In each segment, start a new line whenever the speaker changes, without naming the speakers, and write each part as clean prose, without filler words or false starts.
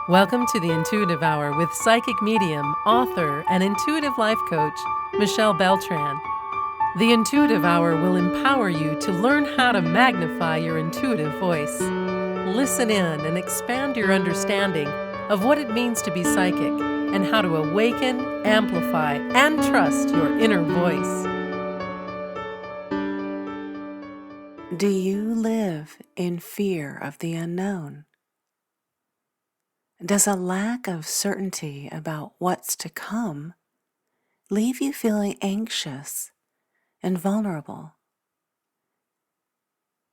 Welcome to the Intuitive Hour with psychic medium, author, and intuitive life coach, Michelle Beltran. The Intuitive Hour will empower you to learn how to magnify your intuitive voice. Listen in and expand your understanding of what it means to be psychic and how to awaken, amplify, and trust your inner voice.
Do you live in fear of the unknown? Does a lack of certainty about what's to come leave you feeling anxious and vulnerable?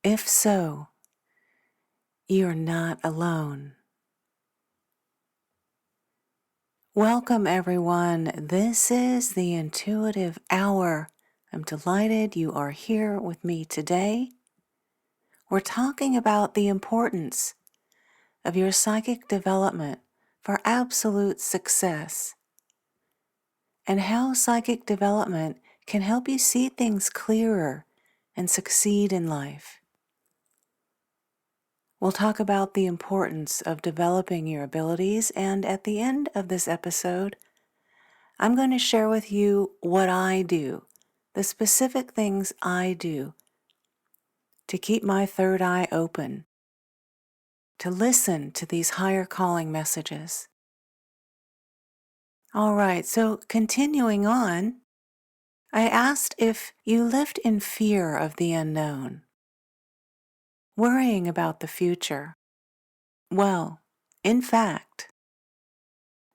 If so, you're not alone. Welcome, everyone. This is the Intuitive Hour. I'm delighted you are here with me today. We're talking about the importance of your psychic development for absolute success, and how psychic development can help you see things clearer and succeed in life. We'll talk about the importance of developing your abilities, and at the end of this episode, I'm going to share with you what I do, the specific things I do to keep my third eye open, to listen to these higher calling messages. All right, so continuing on, I asked if you lived in fear of the unknown, worrying about the future. Well, in fact,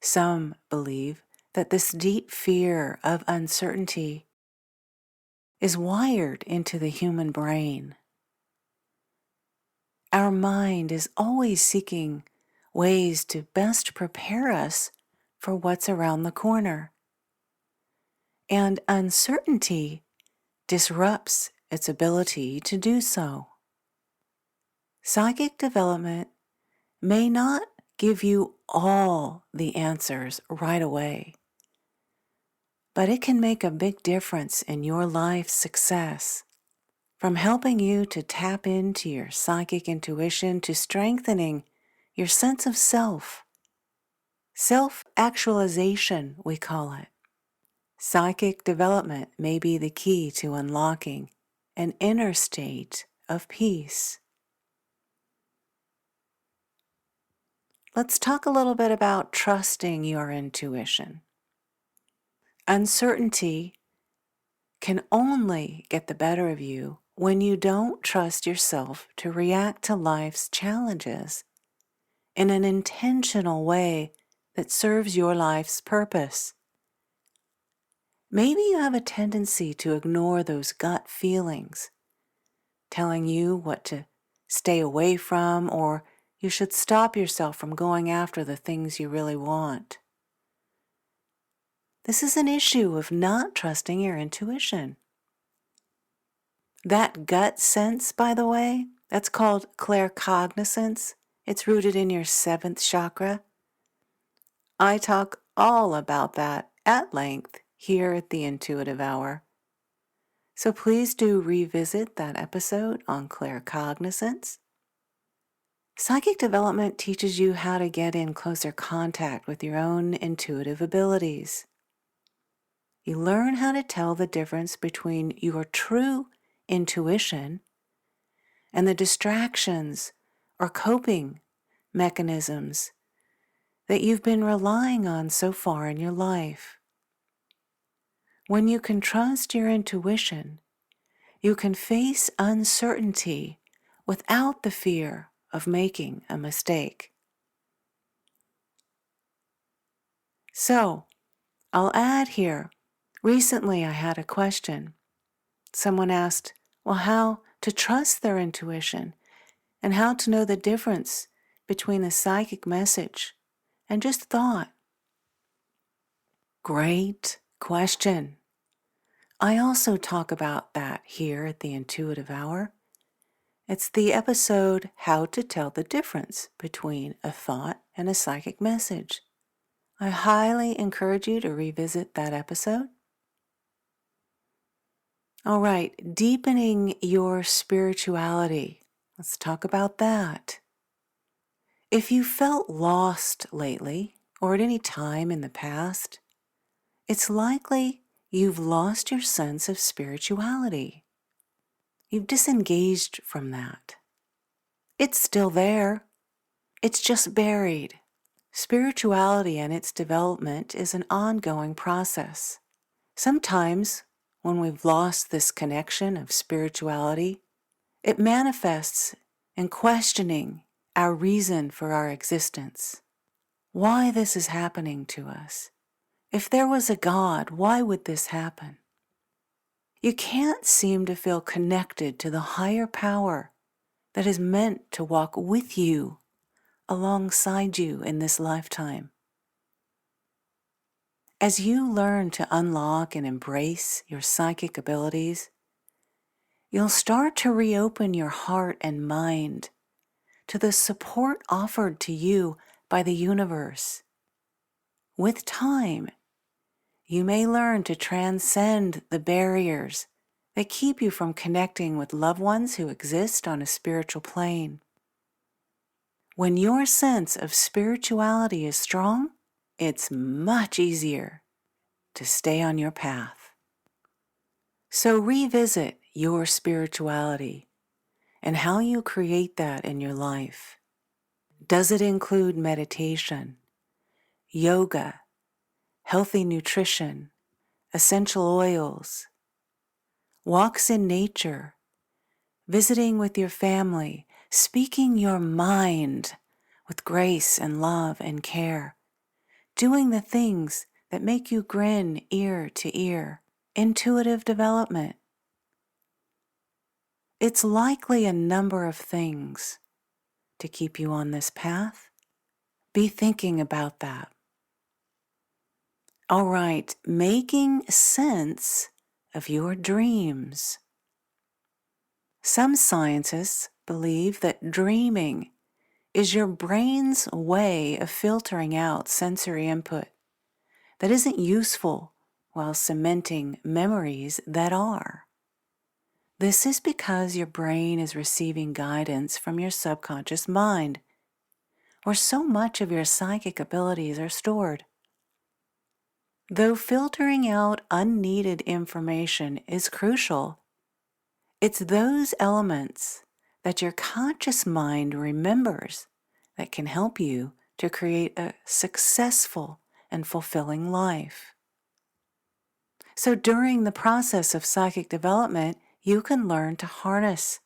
some believe that this deep fear of uncertainty is wired into the human brain. Our mind is always seeking ways to best prepare us for what's around the corner. And uncertainty disrupts its ability to do so. Psychic development may not give you all the answers right away, but it can make a big difference in your life's success. From helping you to tap into your psychic intuition to strengthening your sense of self. Self-actualization, we call it. Psychic development may be the key to unlocking an inner state of peace. Let's talk a little bit about trusting your intuition. Uncertainty can only get the better of you when you don't trust yourself to react to life's challenges in an intentional way that serves your life's purpose. Maybe you have a tendency to ignore those gut feelings, telling you what to stay away from, or you should stop yourself from going after the things you really want. This is an issue of not trusting your intuition. That gut sense, by the way, that's called claircognizance. It's rooted in your seventh chakra. I talk all about that at length here at the Intuitive Hour. So please do revisit that episode on claircognizance. Psychic development teaches you how to get in closer contact with your own intuitive abilities. You learn how to tell the difference between your true intuition and the distractions or coping mechanisms that you've been relying on so far in your life. When you can trust your intuition, you can face uncertainty without the fear of making a mistake. So, I'll add here, recently I had a question. Someone asked, well, how to trust their intuition and how to know the difference between a psychic message and just thought. Great question. I also talk about that here at the Intuitive Hour. It's the episode, How to Tell the Difference Between a Thought and a Psychic Message. I highly encourage you to revisit that episode. All right, deepening your spirituality. Let's talk about that. If you felt lost lately or at any time in the past, it's likely you've lost your sense of spirituality. You've disengaged from that. It's still there. It's just buried. Spirituality and its development is an ongoing process. Sometimes, when we've lost this connection of spirituality, it manifests in questioning our reason for our existence. Why this is happening to us. If there was a God, why would this happen? You can't seem to feel connected to the higher power that is meant to walk with you, alongside you in this lifetime. As you learn to unlock and embrace your psychic abilities, you'll start to reopen your heart and mind to the support offered to you by the universe. With time, you may learn to transcend the barriers that keep you from connecting with loved ones who exist on a spiritual plane. When your sense of spirituality is strong, it's much easier to stay on your path. So revisit your spirituality and how you create that in your life. Does it include meditation, yoga, healthy nutrition, essential oils, walks in nature, visiting with your family, speaking your mind with grace and love and care, doing the things that make you grin ear to ear, intuitive development? It's likely a number of things to keep you on this path. Be thinking about that. All right, making sense of your dreams. Some scientists believe that dreaming is your brain's way of filtering out sensory input that isn't useful while cementing memories that are. This is because your brain is receiving guidance from your subconscious mind, where so much of your psychic abilities are stored. Though filtering out unneeded information is crucial, it's those elements that your conscious mind remembers that can help you to create a successful and fulfilling life. So during the process of psychic development, you can learn to harness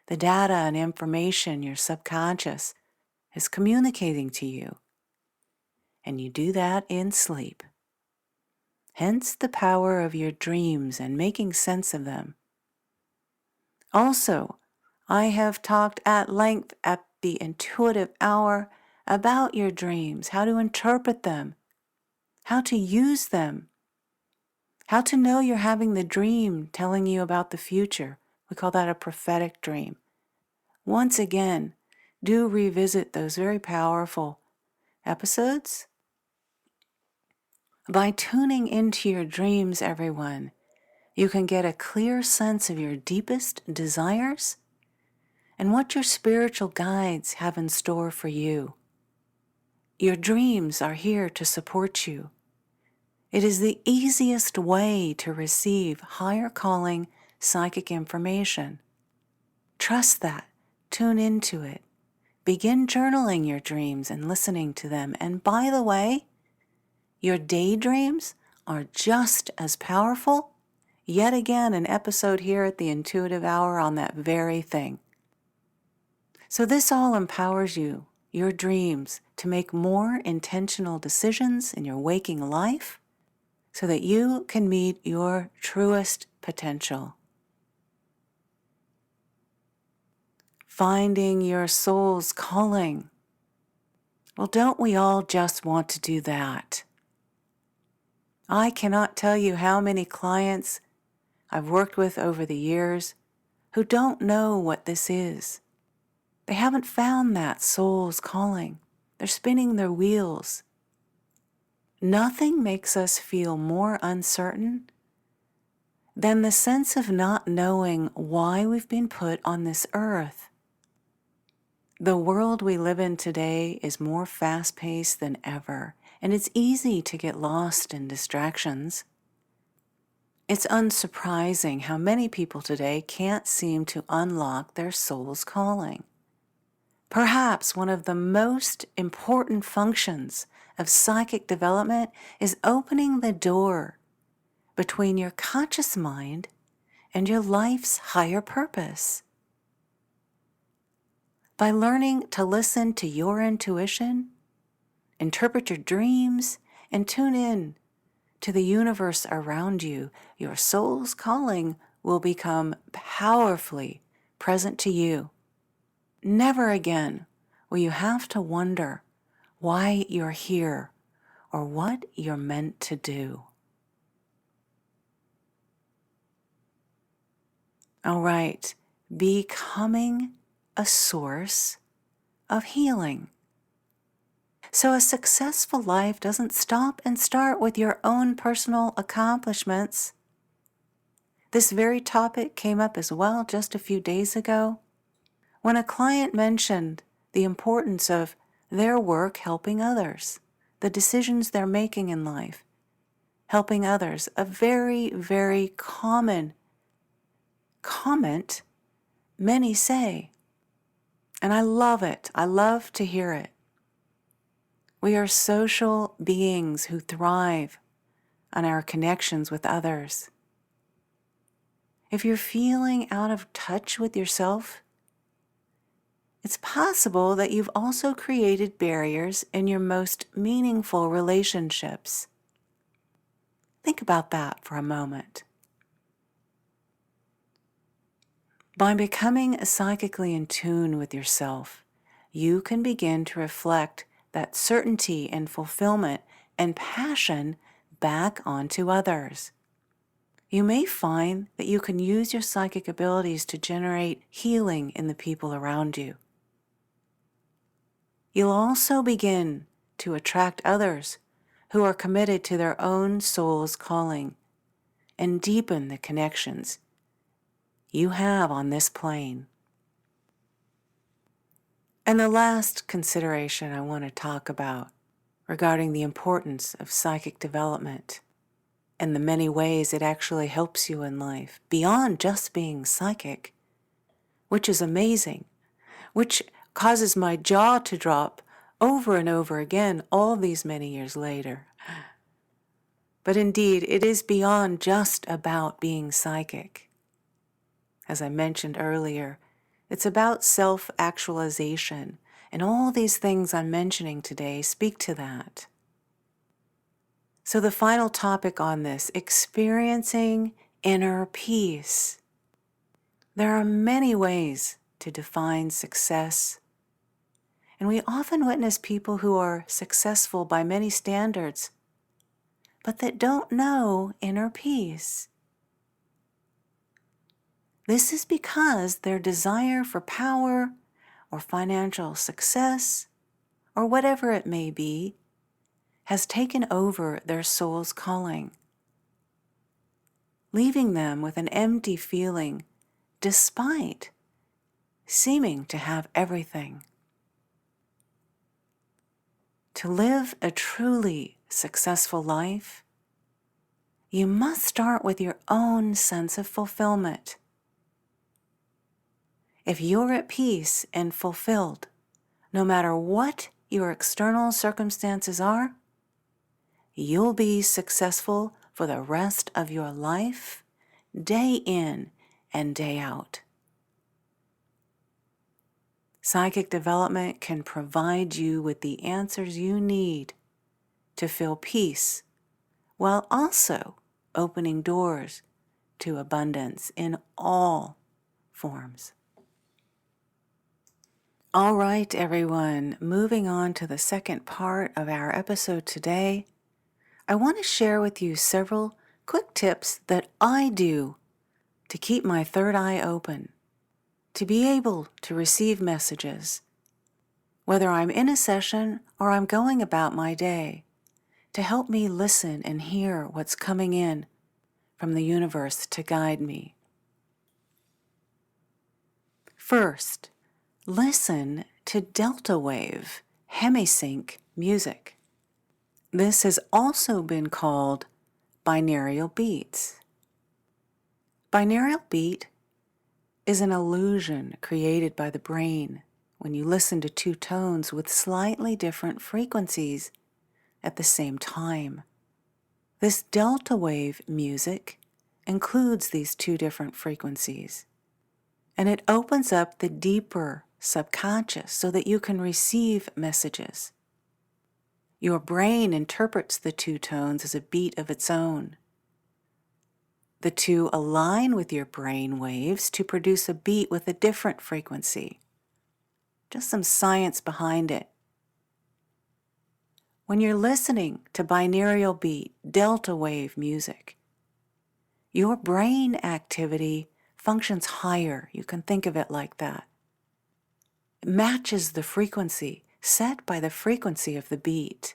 the data and information your subconscious is communicating to you. And you do that in sleep. Hence the power of your dreams and making sense of them. Also, I have talked at length at the Intuitive Hour about your dreams, how to interpret them, how to use them, how to know you're having the dream telling you about the future. We call that a prophetic dream. Once again, do revisit those very powerful episodes. By tuning into your dreams, everyone, you can get a clear sense of your deepest desires and what your spiritual guides have in store for you. Your dreams are here to support you. It is the easiest way to receive higher calling psychic information. Trust that. Tune into it. Begin journaling your dreams and listening to them. And by the way, your daydreams are just as powerful. Yet again, an episode here at the Intuitive Hour on that very thing. So this all empowers you, your dreams, to make more intentional decisions in your waking life so that you can meet your truest potential. Finding your soul's calling. Well, don't we all just want to do that? I cannot tell you how many clients I've worked with over the years who don't know what this is. They haven't found that soul's calling. They're spinning their wheels. Nothing makes us feel more uncertain than the sense of not knowing why we've been put on this earth. The world we live in today is more fast-paced than ever, and it's easy to get lost in distractions. It's unsurprising how many people today can't seem to unlock their soul's calling. Perhaps one of the most important functions of psychic development is opening the door between your conscious mind and your life's higher purpose. By learning to listen to your intuition, interpret your dreams, and tune in to the universe around you, your soul's calling will become powerfully present to you. Never again will you have to wonder why you're here or what you're meant to do. All right, becoming a source of healing. So a successful life doesn't stop and start with your own personal accomplishments. This very topic came up as well just a few days ago when a client mentioned the importance of their work helping others, the decisions they're making in life, helping others, a very, very common comment many say. And I love it. I love to hear it. We are social beings who thrive on our connections with others. If you're feeling out of touch with yourself, it's possible that you've also created barriers in your most meaningful relationships. Think about that for a moment. By becoming psychically in tune with yourself, you can begin to reflect that certainty and fulfillment and passion back onto others. You may find that you can use your psychic abilities to generate healing in the people around you. You'll also begin to attract others who are committed to their own soul's calling and deepen the connections you have on this plane. And the last consideration I want to talk about regarding the importance of psychic development and the many ways it actually helps you in life beyond just being psychic, which is amazing, which causes my jaw to drop over and over again all these many years later. But indeed, it is beyond just about being psychic. As I mentioned earlier, it's about self-actualization, and all these things I'm mentioning today speak to that. So the final topic on this, experiencing inner peace. There are many ways to define success, and we often witness people who are successful by many standards, but that don't know inner peace. This is because their desire for power or financial success, or whatever it may be, has taken over their soul's calling, leaving them with an empty feeling despite seeming to have everything. To live a truly successful life, you must start with your own sense of fulfillment. If you're at peace and fulfilled, no matter what your external circumstances are, you'll be successful for the rest of your life, day in and day out. Psychic development can provide you with the answers you need to feel peace, while also opening doors to abundance in all forms. All right, everyone, moving on to the second part of our episode today, I want to share with you several quick tips that I do to keep my third eye open, to be able to receive messages, whether I'm in a session or I'm going about my day, to help me listen and hear what's coming in from the universe to guide me. First, listen to delta wave, hemisync music. This has also been called binaural beats. Binaural beat is an illusion created by the brain when you listen to two tones with slightly different frequencies at the same time. This delta wave music includes these two different frequencies, and it opens up the deeper subconscious so that you can receive messages. Your brain interprets the two tones as a beat of its own. The two align with your brain waves to produce a beat with a different frequency. Just some science behind it. When you're listening to binaural beat, delta wave music, your brain activity functions higher. You can think of it like that. It matches the frequency set by the frequency of the beat.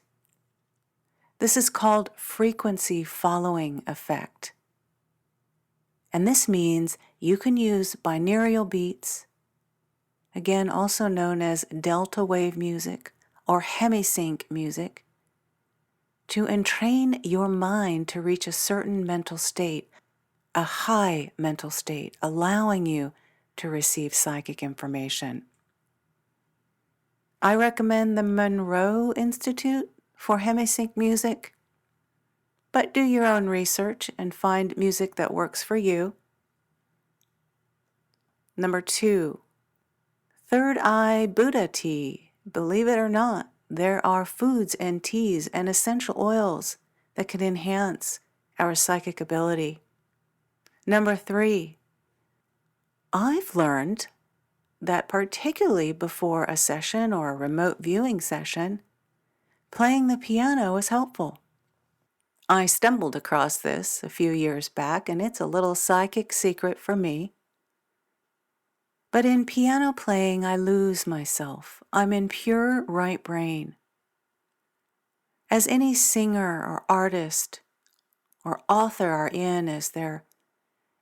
This is called frequency following effect. And this means you can use binaural beats, again also known as delta wave music or hemisync music, to entrain your mind to reach a certain mental state, a high mental state, allowing you to receive psychic information. I recommend the Monroe Institute for hemisync music, but do your own research and find music that works for you. Number 2, third eye Buddha tea. Believe it or not, there are foods and teas and essential oils that can enhance our psychic ability. Number 3, I've learned that particularly before a session or a remote viewing session, playing the piano is helpful. I stumbled across this a few years back, and it's a little psychic secret for me. But in piano playing, I lose myself. I'm in pure right brain. As any singer or artist or author are in as they're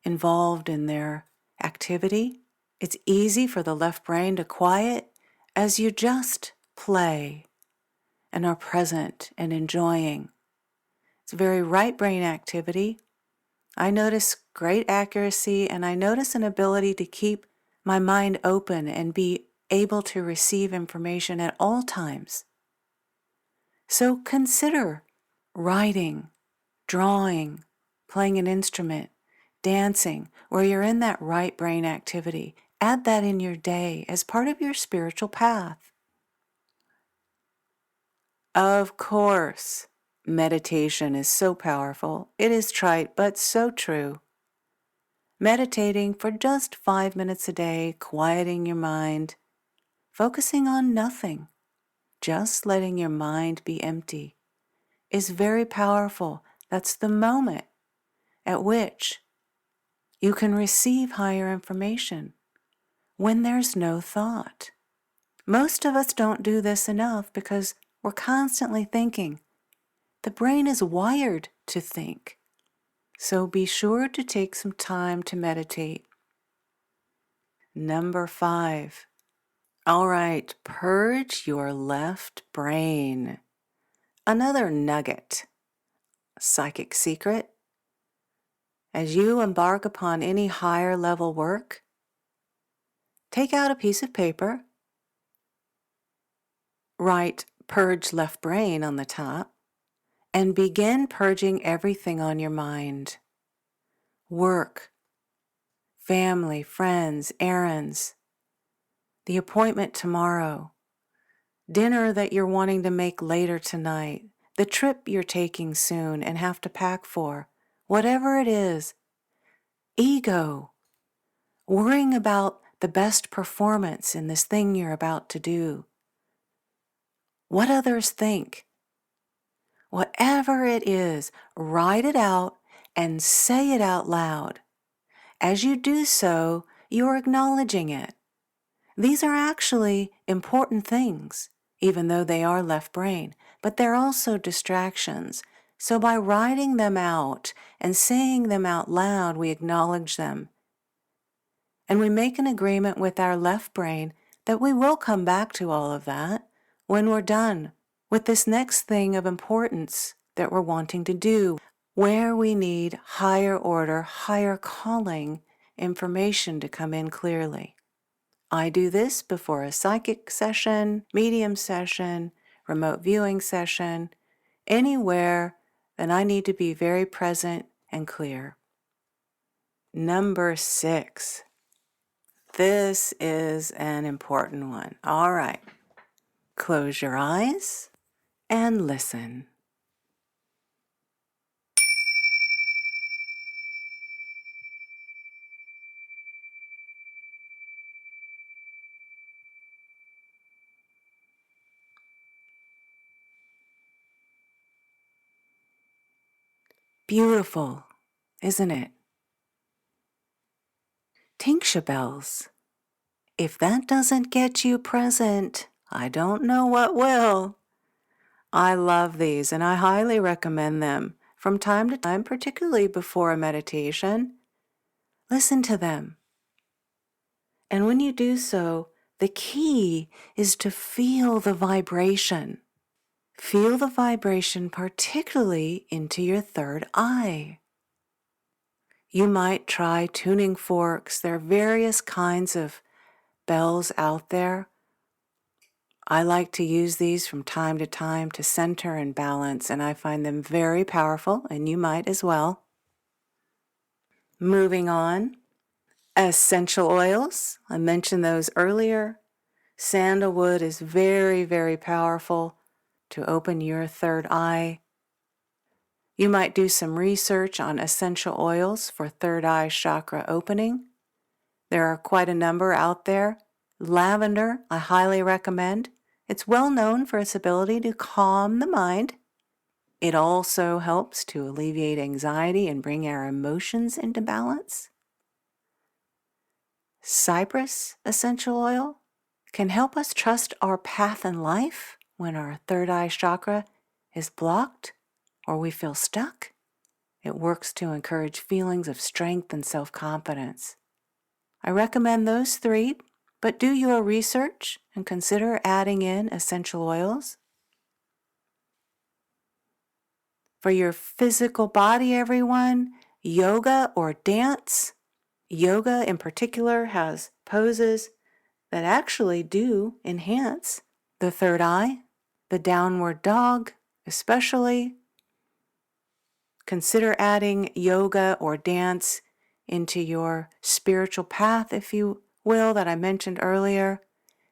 involved in their activity, it's easy for the left brain to quiet as you just play and are present and enjoying. It's a very right brain activity. I notice great accuracy, and I notice an ability to keep my mind open and be able to receive information at all times. So consider writing, drawing, playing an instrument, dancing, where you're in that right brain activity. Add that in your day as part of your spiritual path. Of course, meditation is so powerful. It is trite, but so true. Meditating for just 5 minutes a day, quieting your mind, focusing on nothing, just letting your mind be empty, is very powerful. That's the moment at which you can receive higher information, when there's no thought. Most of us don't do this enough because we're constantly thinking. The brain is wired to think. So be sure to take some time to meditate. Number 5. All right, purge your left brain. Another nugget, psychic secret. As you embark upon any higher level work, take out a piece of paper, write "Purge Left Brain" on the top, and begin purging everything on your mind. Work, family, friends, errands, the appointment tomorrow, dinner that you're wanting to make later tonight, the trip you're taking soon and have to pack for, whatever it is. Ego, worrying about the best performance in this thing you're about to do. What others think. Whatever it is, write it out and say it out loud. As you do so, you're acknowledging it. These are actually important things, even though they are left brain, but they're also distractions. So by writing them out and saying them out loud, we acknowledge them. And we make an agreement with our left brain that we will come back to all of that when we're done with this next thing of importance that we're wanting to do, where we need higher order, higher calling information to come in clearly. I do this before a psychic session, medium session, remote viewing session, anywhere that I need to be very present and clear. Number 6. This is an important one. All right. Close your eyes and listen. Beautiful, isn't it? Tincture bells. If that doesn't get you present, I don't know what will. I love these and I highly recommend them from time to time, particularly before a meditation. Listen to them. And when you do so, the key is to feel the vibration. Feel the vibration particularly into your third eye. You might try tuning forks. There are various kinds of bells out there. I like to use these from time to time to center and balance, and I find them very powerful, and you might as well. Moving on, essential oils. I mentioned those earlier. Sandalwood is very, very powerful to open your third eye. You might do some research on essential oils for third eye chakra opening. There are quite a number out there. Lavender, I highly recommend. It's well known for its ability to calm the mind. It also helps to alleviate anxiety and bring our emotions into balance. Cypress essential oil can help us trust our path in life when our third eye chakra is blocked or we feel stuck. It works to encourage feelings of strength and self-confidence. I recommend those 3, but do your research and consider adding in essential oils. For your physical body, everyone, yoga or dance. Yoga in particular has poses that actually do enhance the third eye, the downward dog especially. Consider adding yoga or dance into your spiritual path, if you will, that I mentioned earlier.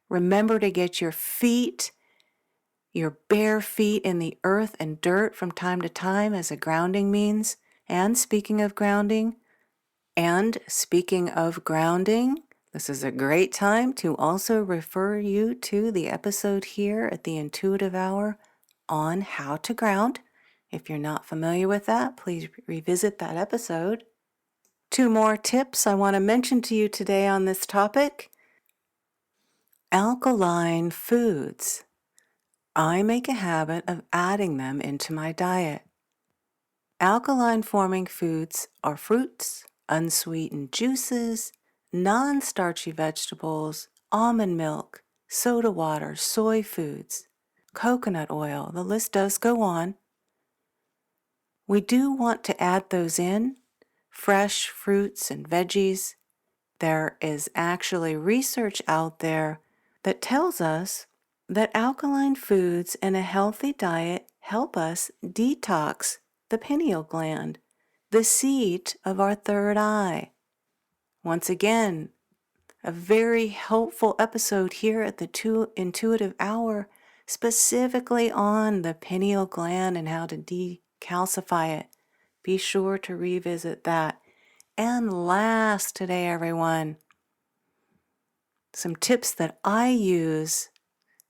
Remember to get your feet, your bare feet in the earth and dirt from time to time as a grounding means. And speaking of grounding, this is a great time to also refer you to the episode here at the Intuitive Hour on how to ground. If you're not familiar with that, please revisit that episode. 2 more tips I want to mention to you today on this topic. Alkaline foods. I make a habit of adding them into my diet. Alkaline forming foods are fruits, unsweetened juices, non-starchy vegetables, almond milk, soda water, soy foods, coconut oil. The list does go on. We do want to add those in, fresh fruits and veggies. There is actually research out there that tells us that alkaline foods and a healthy diet help us detox the pineal gland, the seat of our third eye. Once again, a very helpful episode here at the Intuitive Hour, specifically on the pineal gland and how to decalcify it. Be sure to revisit that. And last today, everyone, some tips that I use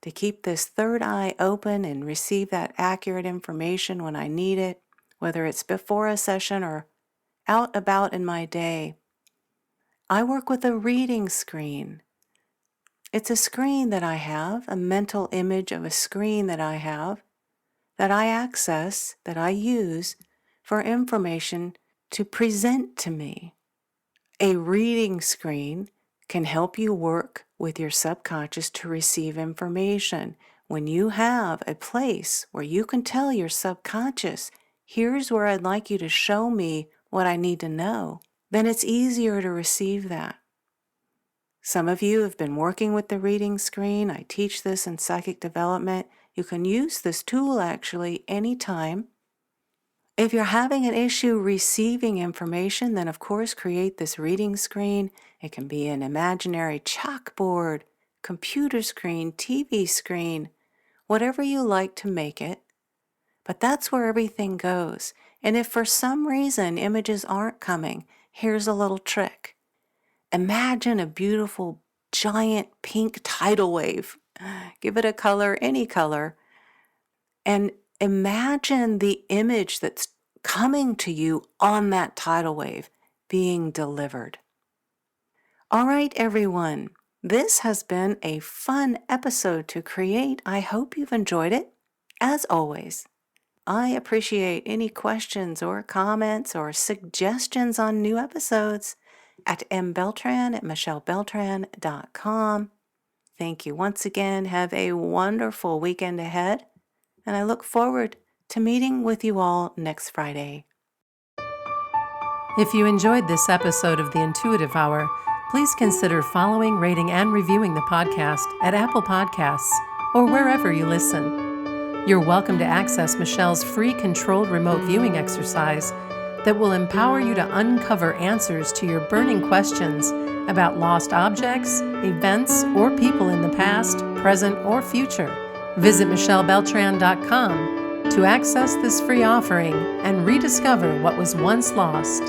to keep this third eye open and receive that accurate information when I need it, whether it's before a session or out about in my day. I work with a reading screen. It's a screen that I have, a mental image of a screen that I have, that I access, that I use for information to present to me. A reading screen can help you work with your subconscious to receive information. When you have a place where you can tell your subconscious, here's where I'd like you to show me what I need to know, then it's easier to receive that. Some of you have been working with the reading screen. I teach this in psychic development. You can use this tool actually anytime. If you're having an issue receiving information, then of course create this reading screen. It can be an imaginary chalkboard, computer screen, TV screen, whatever you like to make it. But that's where everything goes. And if for some reason images aren't coming, here's a little trick. Imagine a beautiful giant pink tidal wave. Give it a color, any color, and imagine the image that's coming to you on that tidal wave being delivered. All right, everyone. This has been a fun episode to create. I hope you've enjoyed it. As always, I appreciate any questions or comments or suggestions on new episodes at mbeltran@michellebeltran.com. Thank you once again. Have a wonderful weekend ahead, and I look forward to meeting with you all next Friday.
If you enjoyed this episode of The Intuitive Hour, please consider following, rating, and reviewing the podcast at Apple Podcasts or wherever you listen. You're welcome to access Michelle's free controlled remote viewing exercise that will empower you to uncover answers to your burning questions about lost objects, events, or people in the past, present, or future. Visit michellebeltran.com to access this free offering and rediscover what was once lost.